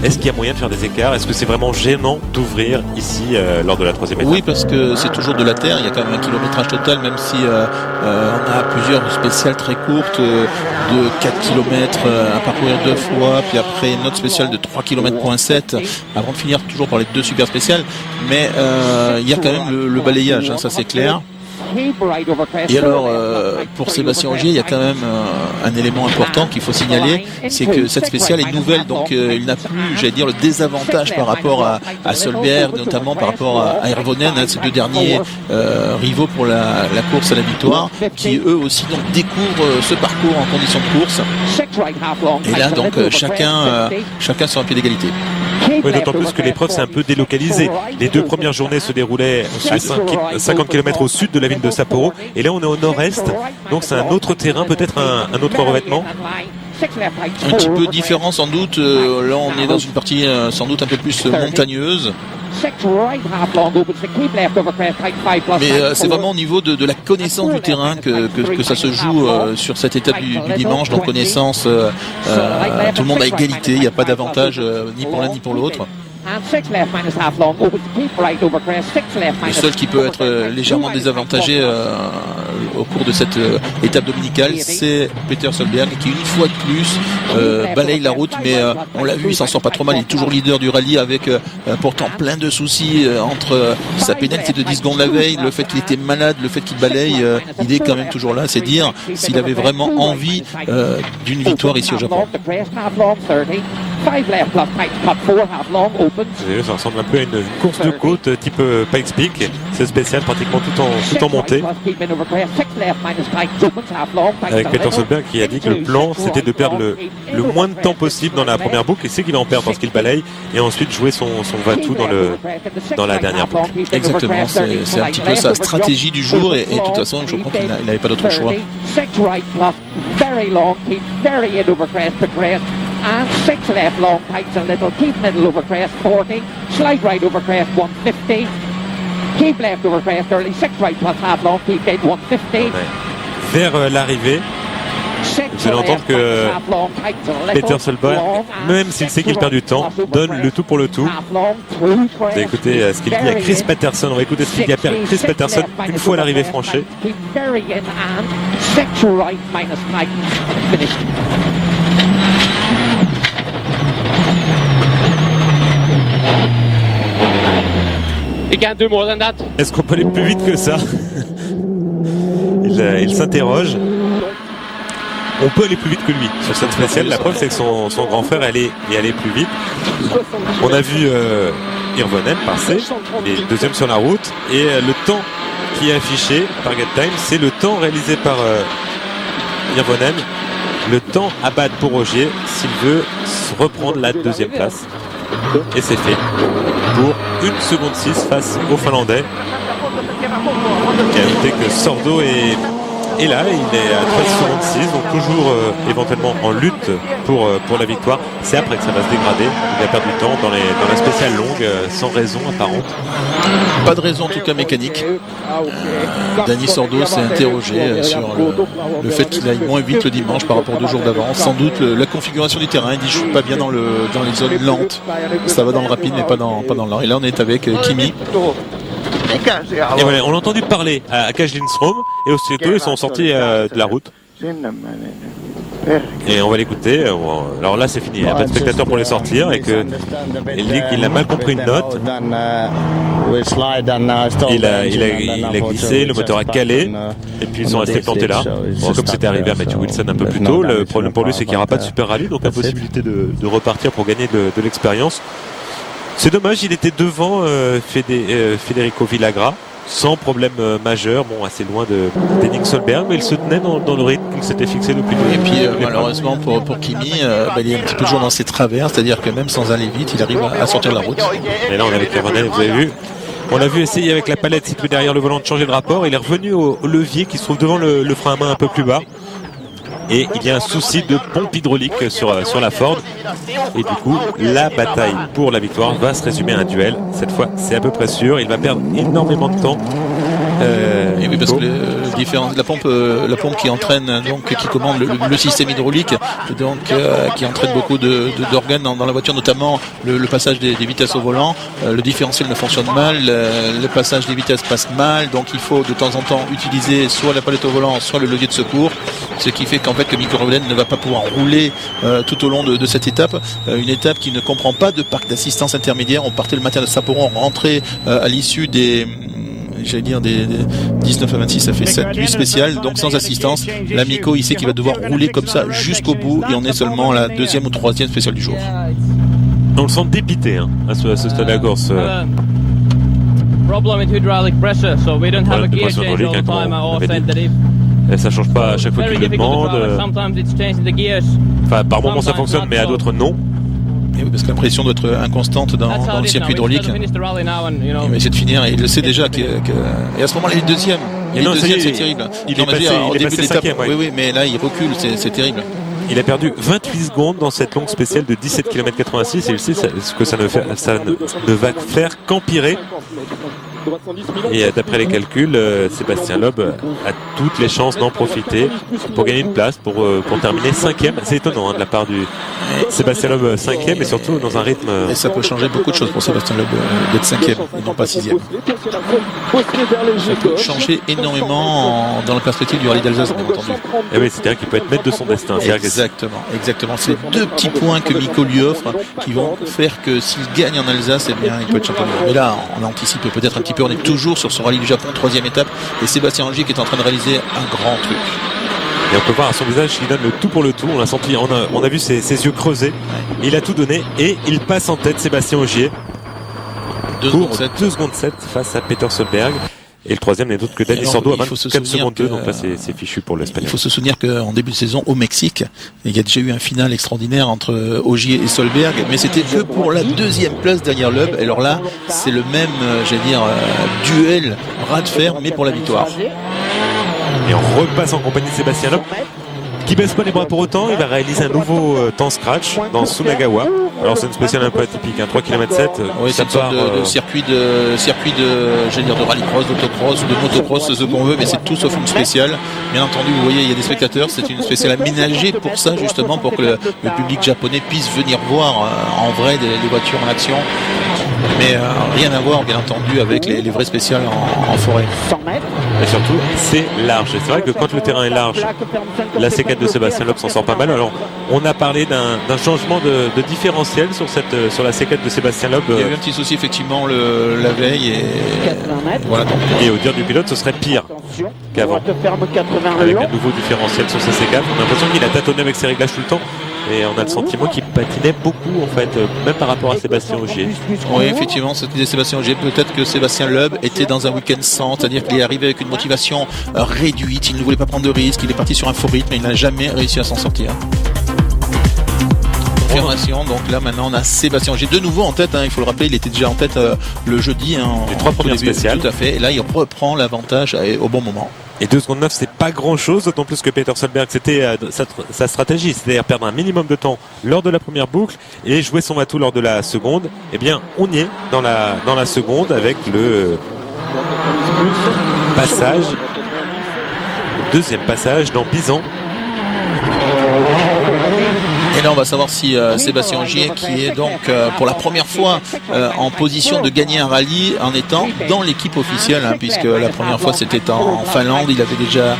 Est-ce qu'il y a moyen de faire des écarts? Est-ce que c'est vraiment gênant d'ouvrir ici lors de la troisième étape? Oui, parce que c'est toujours de la terre, il y a quand même un kilométrage total, même si on a plusieurs spéciales très courtes de 4 km à parcourir 2 fois, puis après une autre spéciale de 3 km.7 avant de finir toujours par les 2 super spéciales. Mais il y a quand même le balayage, ça c'est clair. Et alors, pour Sébastien Ogier, il y a quand même un élément important qu'il faut signaler, c'est que cette spéciale est nouvelle, donc il n'a plus, j'allais dire, le désavantage par rapport à Solberg, notamment par rapport à Hirvonen, ces 2 derniers rivaux pour la course à la victoire, qui eux aussi donc découvrent ce parcours en conditions de course. Et là, donc, chacun sur un pied d'égalité. Oui, d'autant plus que l'épreuve s'est un peu délocalisée. Les 2 premières journées se déroulaient à 50 km au sud de la ville de Sapporo. Et là, on est au nord-est. Donc, c'est un autre terrain, peut-être un autre revêtement. Un petit peu différent sans doute. Là, on est dans une partie sans doute un peu plus montagneuse. Mais c'est vraiment au niveau de la connaissance du terrain que ça se joue sur cette étape du dimanche. Donc connaissance, tout le monde à égalité, il n'y a pas d'avantage ni pour l'un ni pour l'autre. Le seul qui peut être légèrement désavantagé au cours de cette étape dominicale, c'est Peter Solberg qui une fois de plus balaye la route, mais on l'a vu, il s'en sort pas trop mal, il est toujours leader du rallye avec pourtant plein de soucis entre sa pénalité de 10 secondes la veille, le fait qu'il était malade, le fait qu'il balaye, il est quand même toujours là, c'est dire s'il avait vraiment envie d'une victoire ici au Japon. Ça ressemble un peu à une course de côte type Pikes Peak. C'est spécial, pratiquement tout en montée. Avec Peter Solberg qui a dit que le plan c'était de perdre le moins de temps possible dans la première boucle. Il sait qu'il va en perdre parce qu'il balaye et ensuite jouer son va-tout dans la dernière boucle. Exactement, c'est un petit peu sa stratégie du jour et de toute façon je crois qu'il n'avait pas d'autre choix. And 6 left long, tights a little, keep middle over crest 40, slide right over crest 150, keep left over crest early, 6 right plus half long, keep gate 150. Vers l'arrivée, vous allez entendre que Peter Solberg, même s'il sait qu'il perd du temps, donne le tout pour le tout. Vous allez écouter ce qu'il dit à Chris Patterson. On va écouter ce qu'il dit à Chris Patterson une fois l'arrivée franchie. Est-ce qu'on peut aller plus vite que ça? Il s'interroge. On peut aller plus vite que lui sur cette spéciale. La preuve c'est que son grand frère est allé plus vite. On a vu Hirvonen passer, il est deuxième sur la route et le temps qui est affiché, target time, c'est le temps réalisé par Hirvonen, le temps à battre pour Ogier s'il veut reprendre la deuxième place. Et c'est fait pour 1 seconde 6 face aux Finlandais. Qui a noté que Sordo est là, il est à 13 secondes 6, donc toujours éventuellement en lutte pour la victoire. C'est après que ça va se dégrader. Il va perdre du temps dans la spéciale longue sans raison apparente. Pas de raison en tout cas mécanique. Danny Sordo s'est interrogé sur le fait qu'il aille moins vite le dimanche par rapport aux 2 jours d'avant. Sans doute la configuration du terrain. Il dit je suis pas bien dans les zones lentes. Ça va dans le rapide mais pas dans le lent. Et là on est avec Kimi. Et voilà, on l'a entendu parler à Kaj Lindström et aussitôt ils sont sortis de la route. Et on va l'écouter. Alors là c'est fini, il n'y a pas de spectateurs pour les sortir et que il dit qu'il a mal compris une note. Il a glissé, le moteur a calé et puis ils sont restés plantés là. Bon, comme c'était arrivé à Matthew Wilson un peu plus tôt, le problème pour lui c'est qu'il n'y aura pas de super rallye, donc la possibilité de repartir pour gagner de l'expérience. C'est dommage, il était devant Federico Villagra, sans problème majeur, bon assez loin de Henning Solberg, mais il se tenait dans le rythme qu'il s'était fixé depuis le début. Et puis malheureusement pour Kimi, il est un petit peu toujours dans ses travers, c'est-à-dire que même sans aller vite, il arrive à sortir de la route. Et là on est avec Hirvonen, vous avez vu, on l'a vu essayer avec la palette située derrière le volant de changer de rapport, il est revenu au levier qui se trouve devant le frein à main un peu plus bas. Et il y a un souci de pompe hydraulique sur la Ford. Et du coup, la bataille pour la victoire va se résumer à un duel. Cette fois, c'est à peu près sûr. Il va perdre énormément de temps. Et oui, parce que la pompe qui entraîne, donc qui commande le système hydraulique, donc qui entraîne beaucoup d'organes dans la voiture, notamment le passage des vitesses au volant. Le différentiel ne fonctionne mal, le passage des vitesses passe mal, donc il faut de temps en temps utiliser soit la palette au volant, soit le levier de secours, ce qui fait qu'en fait que Mikko Hirvonen ne va pas pouvoir rouler tout au long de cette étape, une étape qui ne comprend pas de parc d'assistance intermédiaire. On partait le matin de Sapporo, on rentrait à l'issue des 19 à 26, ça fait 7 nuits spéciales, donc sans assistance. Là, Mikko, il sait qu'il va devoir rouler comme ça jusqu'au bout et on est seulement à la 2e ou 3e spéciale du jour. On le sent dépité à ce stade de la course. Problem with hydraulic pressure, so we don't have a gear change all the time. I said that if et ça change pas à chaque fois qu'il le demande. Enfin, par moments ça fonctionne, mais à d'autres non. Et oui, parce que la pression doit être inconstante dans le circuit hydraulique. Il va essayer de finir et il le sait déjà. Et à ce moment-là, il est deuxième. C'est terrible. Il est passé au début de l'étape. cinquième, ouais. Oui, mais là, il recule, c'est terrible. il a perdu 28 secondes dans cette longue spéciale de 17 km 86 et il sait ce que ça ne va faire qu'empirer. Et d'après les calculs, Sébastien Loeb a toutes les chances d'en profiter pour gagner une place, pour terminer 5e. C'est étonnant de la part du Sébastien Loeb 5e et surtout dans un rythme... Et ça peut changer beaucoup de choses pour Sébastien Loeb d'être 5e et non pas 6e. Ça peut changer énormément dans la perspective du rallye d'Alsace, bien entendu. Et oui, c'est-à-dire qu'il peut être maître de son destin. Exactement. C'est 2 petits points que Mikko lui offre qui vont faire que s'il gagne en Alsace, eh bien, il peut être champion du monde. Mais là, on anticipe peut-être un petit peu. On est toujours sur ce rallye du Japon, 3e étape, et Sébastien Ogier qui est en train de réaliser un grand truc. Et on peut voir à son visage qu'il donne le tout pour le tout. On l'a senti, on a vu ses yeux creusés. Il a tout donné et il passe en tête, Sébastien Ogier, pour 2 secondes 7 face à Peter Solberg. Et le 3e n'est d'autre que Dani Sordo à 24 secondes 2, donc là c'est fichu pour l'Espagnol. Il faut se souvenir qu'en début de saison au Mexique, il y a déjà eu un final extraordinaire entre Ogier et Solberg, mais c'était que pour la 2e place derrière Loeb. Alors là, c'est le même, duel ras de fer, mais pour la victoire. Et on repasse en compagnie de Sébastien Loeb, qui baisse pas les bras pour autant. Il va réaliser un nouveau temps scratch dans Sunagawa. Alors c'est une spéciale un peu atypique, 3 km 7. Oui, c'est une sorte de circuit de rallycross, d'autocross, de motocross, ce qu'on veut, mais c'est tout sauf une spéciale. Bien entendu, vous voyez, il y a des spectateurs, c'est une spéciale aménagée pour ça, justement, pour que le public japonais puisse venir voir en vrai des voitures en action. Mais rien à voir, bien entendu, avec les vraies spéciales en forêt. Et surtout, c'est large. Et c'est vrai que quand le terrain est large, la C4 de Sébastien Loeb s'en sort pas mal. Alors, on a parlé d'un changement de différentiel sur la C4 de Sébastien Loeb. Il y a eu un petit souci, effectivement, la veille. Voilà, donc, et au dire du pilote, ce serait pire qu'avant. Avec un nouveau différentiel sur sa C4. On a l'impression qu'il a tâtonné avec ses réglages tout le temps. Et on a le sentiment qu'il patinait beaucoup, en fait, même par rapport à Sébastien Ogier. Oui, effectivement, c'était Sébastien Ogier. Peut-être que Sébastien Loeb était dans un week-end sans, c'est-à-dire qu'il est arrivé avec une motivation réduite. Il ne voulait pas prendre de risques. Il est parti sur un faux rythme, mais il n'a jamais réussi à s'en sortir. Confirmation, donc là maintenant on a Sébastien Ogier de nouveau en tête, il faut le rappeler, il était déjà en tête le jeudi. Les 3 premières spéciales. Tout à fait, et là il reprend l'avantage au bon moment. Et 2 secondes 9, c'est pas grand chose, d'autant plus que Peter Solberg, c'était sa stratégie, c'est-à-dire perdre un minimum de temps lors de la première boucle et jouer son atout lors de la seconde. Eh bien, on y est dans la seconde avec le passage, le 2e passage dans Bizan. Et là on va savoir si Sébastien Ogier, qui est donc pour la première fois en position de gagner un rallye en étant dans l'équipe officielle, puisque la première fois c'était en Finlande, il avait déjà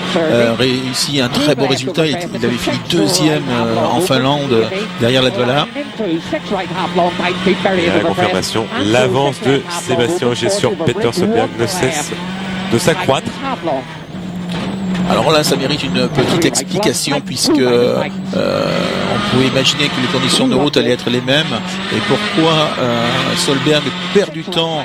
réussi un très beau résultat, il avait fini 2e en Finlande derrière Latvala. Et à la confirmation, l'avance de Sébastien Ogier sur Peter Solberg ne cesse de s'accroître. Alors là, ça mérite une petite explication puisque on pouvait imaginer que les conditions de route allaient être les mêmes. Et pourquoi Solberg perd du temps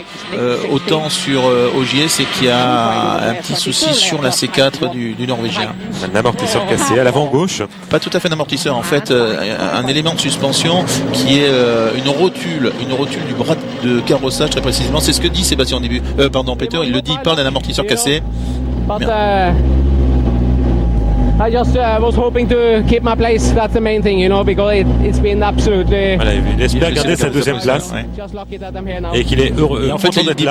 autant sur Ogier, c'est qu'il y a un petit souci sur la C4 du Norvégien. Un amortisseur cassé à l'avant gauche. Pas tout à fait un amortisseur, en fait, un élément de suspension qui est une rotule du bras de carrossage très précisément. C'est ce que dit Sébastien au début. Peter, il le dit, il parle d'un amortisseur cassé. I just was hoping to keep my place. That's the main thing, because it's been absolutely. Voilà, il espère garder sa 2e place et qu'il est heureux. Et en fait, il dit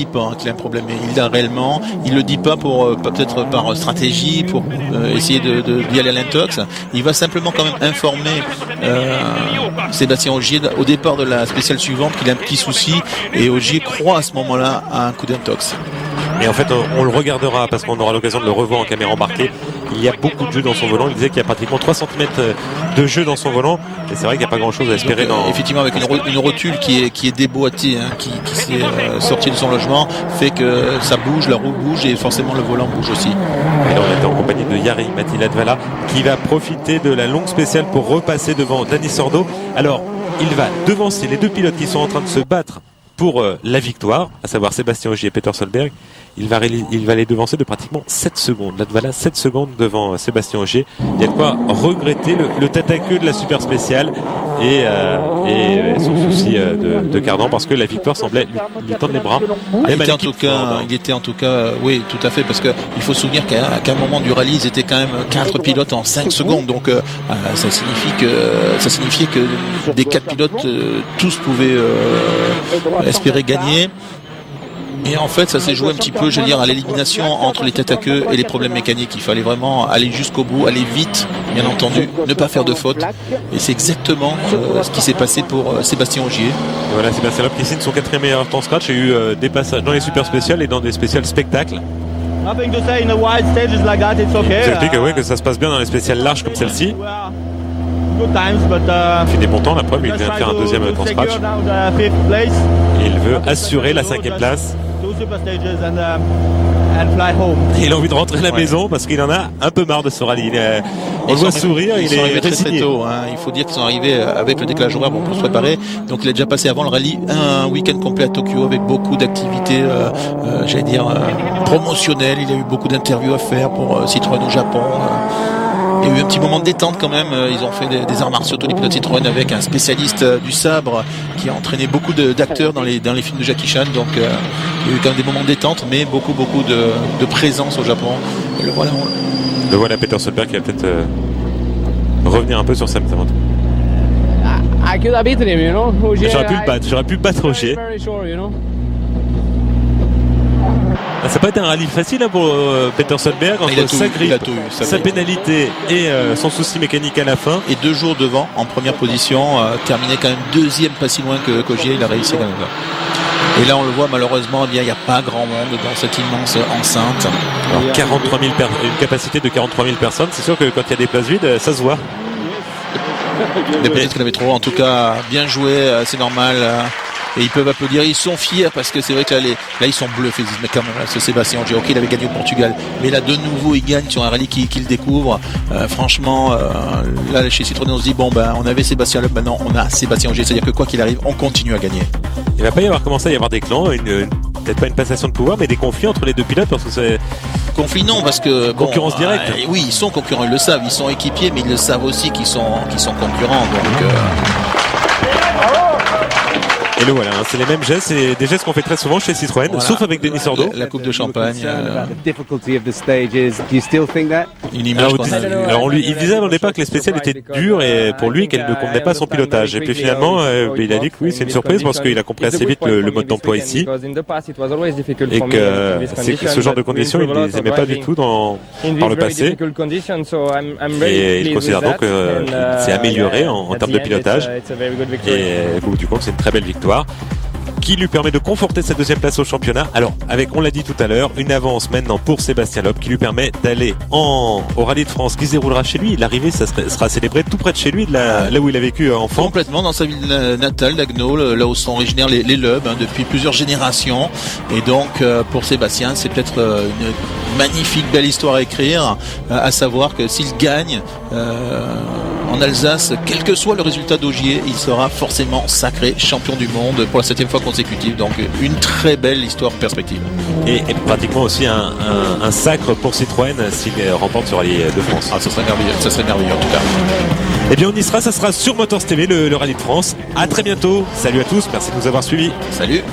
pas qu'il a un problème. Il l'a réellement. Il le dit pas peut-être par stratégie pour essayer d'y aller à l'intox. Il va simplement quand même informer Sébastien Ogier au départ de la spéciale suivante qu'il a un petit souci et Ogier croit à ce moment-là à un coup d'intox. Et en fait, on le regardera parce qu'on aura l'occasion de le revoir en caméra embarquée. Il y a beaucoup de jeu dans son volant. Il disait qu'il y a pratiquement 3 cm de jeu dans son volant. Et c'est vrai qu'il n'y a pas grand-chose à espérer. Effectivement, avec une rotule qui est déboîtée, qui s'est sortie de son logement, fait que ça bouge, la roue bouge et forcément le volant bouge aussi. Et là, on était en compagnie de Jari Matti Latvala qui va profiter de la longue spéciale pour repasser devant Dani Sordo. Alors, il va devancer les 2 pilotes qui sont en train de se battre pour la victoire, à savoir Sébastien Ogier et Peter Solberg. il va les devancer de pratiquement 7 secondes. Latvala 7 secondes devant Sébastien Ogier. Il y a de quoi regretter le tête à queue de la super spéciale et son souci de cardan, parce que la victoire semblait lui tendre les bras. Il était en tout cas, oui, tout à fait, parce que il faut se souvenir qu'à un moment du rallye, ils étaient quand même 4 pilotes en 5 secondes, donc ça signifiait que des 4 pilotes, tous pouvaient espérer gagner. Et en fait, ça s'est joué un petit peu, je veux dire, à l'élimination entre les têtes à queue et les problèmes mécaniques. Il fallait vraiment aller jusqu'au bout, aller vite, bien entendu, ne pas faire de fautes. Et c'est exactement ce qui s'est passé pour Sébastien Ogier. Voilà, Sébastien Loeb qui signe son 4e meilleur temps scratch. Il y a eu des passages dans les super spéciales et dans des spéciales spectacles. Nothing to say in a wide stages like that, it's okay. J'explique que ça se passe bien dans les spéciales larges comme celle-ci. Good times, but Il fait des bons temps, la preuve, il vient de faire un 2e temps scratch. Et il veut assurer la 5e place. Et il a envie de rentrer à la maison parce qu'il en a un peu marre de ce rallye. On le voit sourire, ils sont arrivés très tôt. Il faut dire qu'ils sont arrivés avec le décalage horaire pour se préparer. Donc il a déjà passé avant le rallye un week-end complet à Tokyo avec beaucoup d'activités, promotionnelles. Il a eu beaucoup d'interviews à faire pour Citroën au Japon. Il y a eu un petit moment de détente quand même. Ils ont fait des arts martiaux, tous les pilotes Citroën, avec un spécialiste du sabre qui a entraîné beaucoup d'acteurs dans les films de Jackie Chan. Donc il y a eu quand même des moments de détente, mais beaucoup de présence au Japon. Et le voilà, Peter Solberg qui va peut-être revenir un peu sur sa méthode. I could have beaten him, you know. J'aurais pu battre Ogier. Ça n'a pas été un rallye facile pour Peter Solberg, entre sa grippe, sa pénalité et son souci mécanique à la fin. Et 2 jours devant, en première position, terminé quand même 2e, pas si loin que Ogier, il a réussi quand même là. Et là on le voit, malheureusement, il n'y a pas grand monde dans cette immense enceinte. Alors, 43 000 une capacité de 43 000 personnes, c'est sûr que quand il y a des places vides, ça se voit. Mais peut-être qu'il avait trop, en tout cas, bien joué, c'est normal. Et ils peuvent applaudir, ils sont fiers parce que c'est vrai que là ils sont bluffés, ils disent mais quand même ce Sébastien Ogier, ok, il avait gagné au Portugal, mais là de nouveau il gagne sur un rallye qu'il découvre. Franchement, là chez Citroën on se dit bon on avait Sébastien Loeb, maintenant on a Sébastien Ogier, c'est-à-dire que quoi qu'il arrive, on continue à gagner. Il va pas y avoir commencé à y avoir des clans, peut-être pas une passation de pouvoir, mais des conflits entre les deux pilotes, parce que c'est conflit non, parce que concurrence directe. Oui, ils sont concurrents, ils le savent, ils sont équipiers, mais ils le savent aussi qu'ils sont concurrents. Donc et le voilà, c'est les mêmes gestes, c'est des gestes qu'on fait très souvent chez Citroën, voilà. Sauf avec Denis Sordo. La coupe de champagne. Une image alors il disait au départ que les spéciales étaient dures et pour lui qu'elles ne convenaient pas à son pilotage. Et puis finalement, il a dit que oui, c'est une surprise parce qu'il a compris assez vite le mode d'emploi ici et que ce genre de conditions, il ne les aimait pas du tout dans le passé. Et il considère donc qu'il s'est amélioré en termes de pilotage. Et au bout du compte, c'est une très belle victoire qui lui permet de conforter sa 2e place au championnat. Alors, avec, on l'a dit tout à l'heure, une avance maintenant pour Sébastien Loeb qui lui permet d'aller au Rallye de France qui se déroulera chez lui. L'arrivée, ça sera célébré tout près de chez lui, là où il a vécu enfant. Complètement dans sa ville natale d'Agno, là où sont originaires les Loeb depuis plusieurs générations. Et donc, pour Sébastien, c'est peut-être une magnifique, belle histoire à écrire, à savoir que s'il gagne en Alsace, quel que soit le résultat d'Ogier, il sera forcément sacré champion du monde pour la 7e fois consécutive. Donc une très belle histoire perspective. Et pratiquement aussi un sacre pour Citroën s'il remporte ce rallye de France. Ah, ça serait merveilleux en tout cas. Eh bien on y sera, ça sera sur Motors TV, le rallye de France. À très bientôt, salut à tous, merci de nous avoir suivis. Salut.